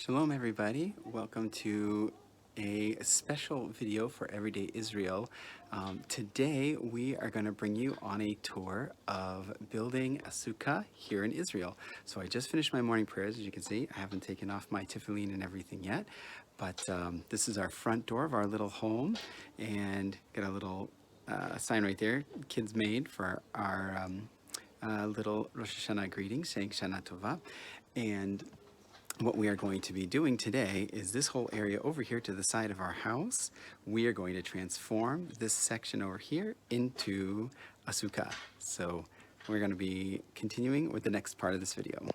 Shalom everybody, welcome to a special video for Everyday Israel. Today we are going to bring you on a tour of building a Sukkah here in Israel. So I just finished my morning prayers. As you can see, I haven't taken off my tefillin and everything yet, but this is our front door of our little home, and got a little sign right there, kids made for our little Rosh Hashanah greeting saying Shana Tova. And what we are going to be doing today is this whole area over here to the side of our house. We are going to transform this section over here into a sukkah. So we're going to be continuing with the next part of this video.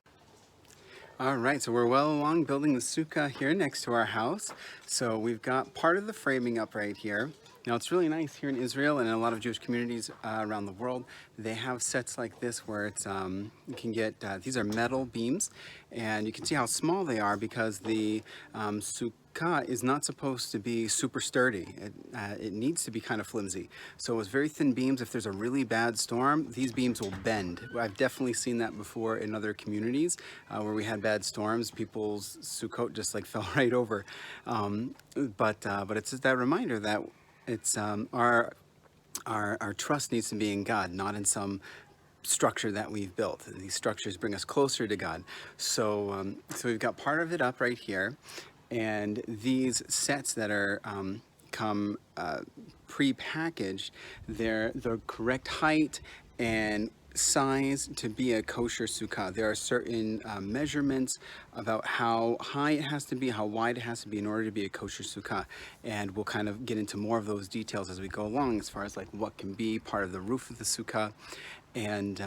All right, so we're well along building the sukkah here next to our house. So we've got part of the framing up right here. Now it's really nice here in Israel and in a lot of Jewish communities around the world. They have sets like this where it's you can get these are metal beams, and you can see how small they are because the sukkah is not supposed to be super sturdy. It needs to be kind of flimsy. So it's very thin beams. If there's a really bad storm, these beams will bend. I've definitely seen that before in other communities where we had bad storms. People's Sukkot just like fell right over. But it's just that reminder that it's our trust needs to be in God, not in some structure that we've built. These structures bring us closer to God. So we've got part of it up right here, and these sets that are come pre-packaged, they're the correct height and size to be a kosher sukkah. There are certain measurements about how high it has to be, how wide it has to be in order to be a kosher sukkah, and we'll kind of get into more of those details as we go along, as far as like what can be part of the roof of the sukkah. And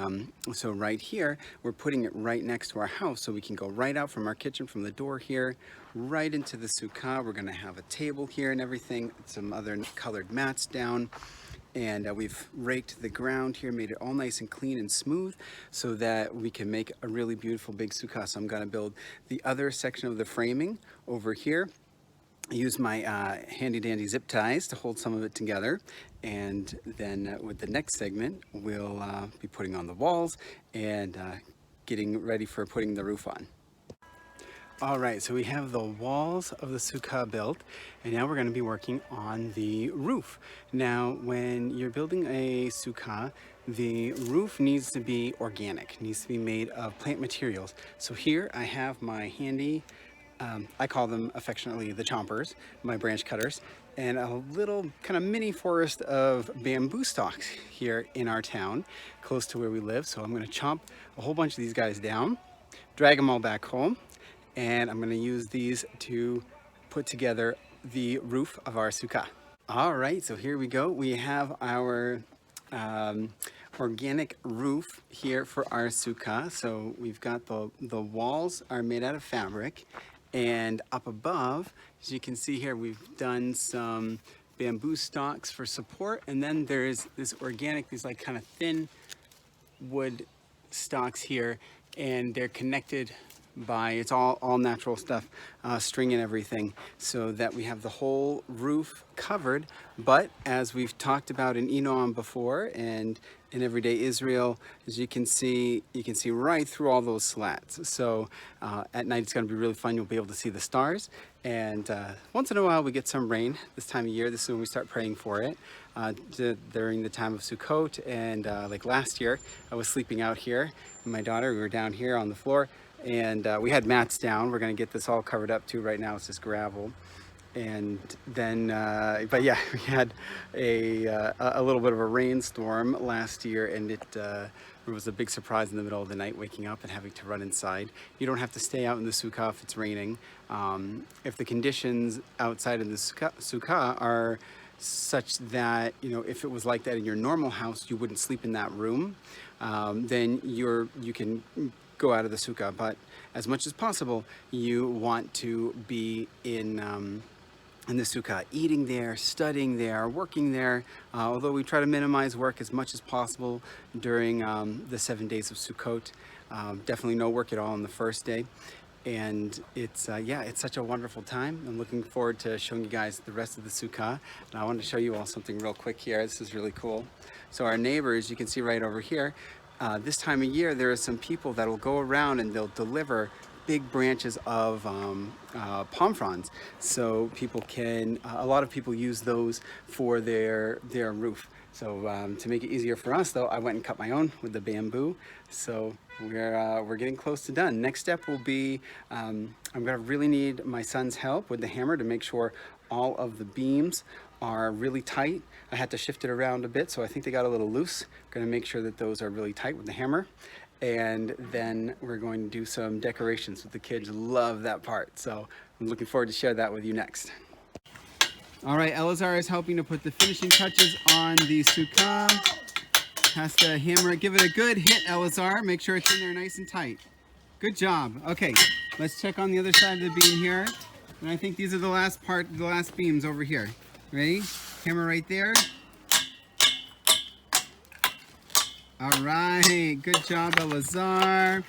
so right here we're putting it right next to our house, so we can go right out from our kitchen, from the door here, right into the sukkah. We're going to have a table here and everything, some other colored mats down. And we've raked the ground here, made it all nice and clean and smooth so that we can make a really beautiful big sukkah. So I'm going to build the other section of the framing over here. Use my handy dandy zip ties to hold some of it together. And then with the next segment, we'll be putting on the walls and getting ready for putting the roof on. All right, so we have the walls of the sukkah built, and now we're going to be working on the roof. Now, when you're building a sukkah, the roof needs to be organic, needs to be made of plant materials. So here I have my handy, I call them affectionately the chompers, my branch cutters, and a little kind of mini forest of bamboo stalks here in our town, close to where we live. So I'm going to chomp a whole bunch of these guys down, drag them all back home, and I'm going to use these to put together the roof of our sukkah. All right, so here we go. We have our organic roof here for our sukkah. So we've got the walls are made out of fabric, and up above, as you can see here, we've done some bamboo stalks for support, and then there's this organic, these like kind of thin wood stalks here, and they're connected by, it's all natural stuff, string and everything, so that we have the whole roof covered. But as we've talked about in Enoam before and in Everyday Israel, as you can see right through all those slats. So at night it's going to be really fun. You'll be able to see the stars, and once in a while we get some rain this time of year. This is when we start praying for it, during the time of Sukkot. And like last year I was sleeping out here, and my daughter, we were down here on the floor, and we had mats down. We're going to get this all covered up too. Right now it's just gravel. And then, but yeah, we had a little bit of a rainstorm last year, and it was a big surprise in the middle of the night, waking up and having to run inside. You don't have to stay out in the sukkah if it's raining. If the conditions outside of the sukkah are such that, you know, if it was like that in your normal house, you wouldn't sleep in that room, then you can go out of the sukkah. But as much as possible, you want to be in the sukkah, eating there, studying there, working there, although we try to minimize work as much as possible during the 7 days of Sukkot. Definitely no work at all on the first day. And it's such a wonderful time. I'm looking forward to showing you guys the rest of the sukkah. And I wanted to show you all something real quick here. This is really cool. So our neighbors, you can see right over here, this time of year there are some people that will go around and they'll deliver big branches of palm fronds, so people can, a lot of people use those for their roof. So to make it easier for us though, I went and cut my own with the bamboo. So we're getting close to done. Next step will be, I'm gonna really need my son's help with the hammer to make sure all of the beams are really tight. I had to shift it around a bit, so I think they got a little loose. I'm gonna make sure that those are really tight with the hammer. And then we're going to do some decorations with the kids. Love that part. So I'm looking forward to share that with you next. All right, Elazar is helping to put the finishing touches on the sukkah. Has to hammer it. Give it a good hit, Elazar. Make sure it's in there nice and tight. Good job. Okay, let's check on the other side of the beam here. And I think these are the last beams over here. Ready? Hammer right there. All right, good job, Elazar.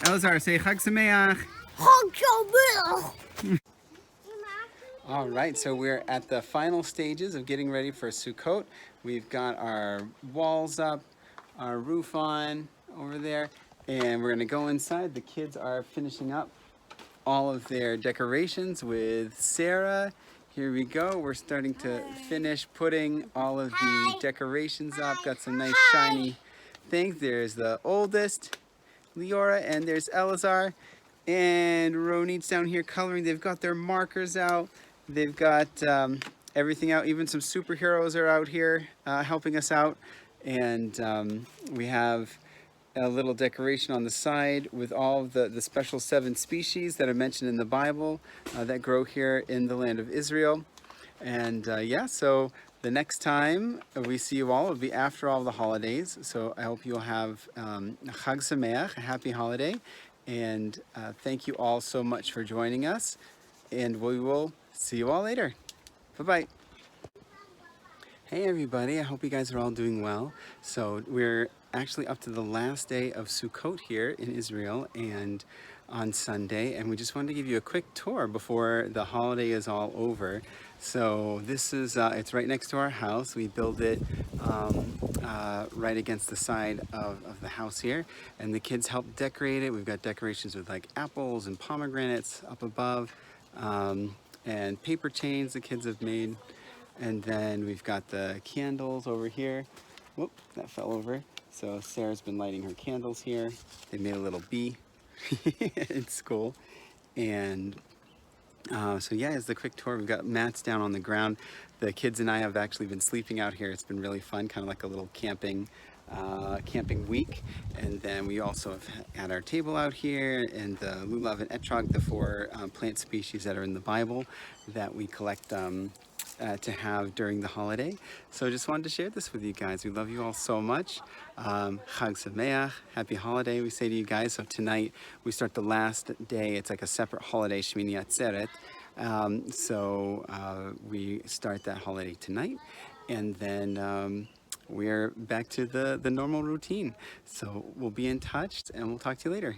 Elazar, say Chag Sameach. Chag Sameach. All right, so we're at the final stages of getting ready for Sukkot. We've got our walls up, our roof on over there, and we're gonna go inside. The kids are finishing up all of their decorations with Sarah. Here we go. We're starting to finish putting all of the decorations up. Got some nice shiny things. There's the oldest, Leora, and there's Elazar. And Ronit's down here coloring. They've got their markers out. They've got everything out. Even some superheroes are out here helping us out. And we have a little decoration on the side with all of the special 7 species that are mentioned in the Bible that grow here in the land of Israel. And yeah, so the next time we see you all will be after all the holidays. So I hope you'll have Chag Sameach, a happy holiday. And thank you all so much for joining us. And we will see you all later. Bye-bye. Hey everybody, I hope you guys are all doing well. So we're actually up to the last day of Sukkot here in Israel and on Sunday, and we just wanted to give you a quick tour before the holiday is all over. So this is, it's right next to our house. We build it right against the side of the house here, and the kids help decorate it. We've got decorations with like apples and pomegranates up above, and paper chains the kids have made. And then we've got the candles over here. Whoop, that fell over. So Sarah's been lighting her candles here. They made a little bee. It's cool. And so yeah, it's the quick tour. We've got mats down on the ground. The kids and I have actually been sleeping out here. It's been really fun, kind of like a little camping week. And then we also have had our table out here, and the lulav and etrog, the 4 plant species that are in the Bible that we collect to have during the holiday. So I just wanted to share this with you guys. We love you all so much. Chag Sameach, happy holiday, we say to you guys. So tonight we start the last day. It's like a separate holiday, Shmini Atzeret. We start that holiday tonight, and then we're back to the normal routine. So we'll be in touch, and we'll talk to you later.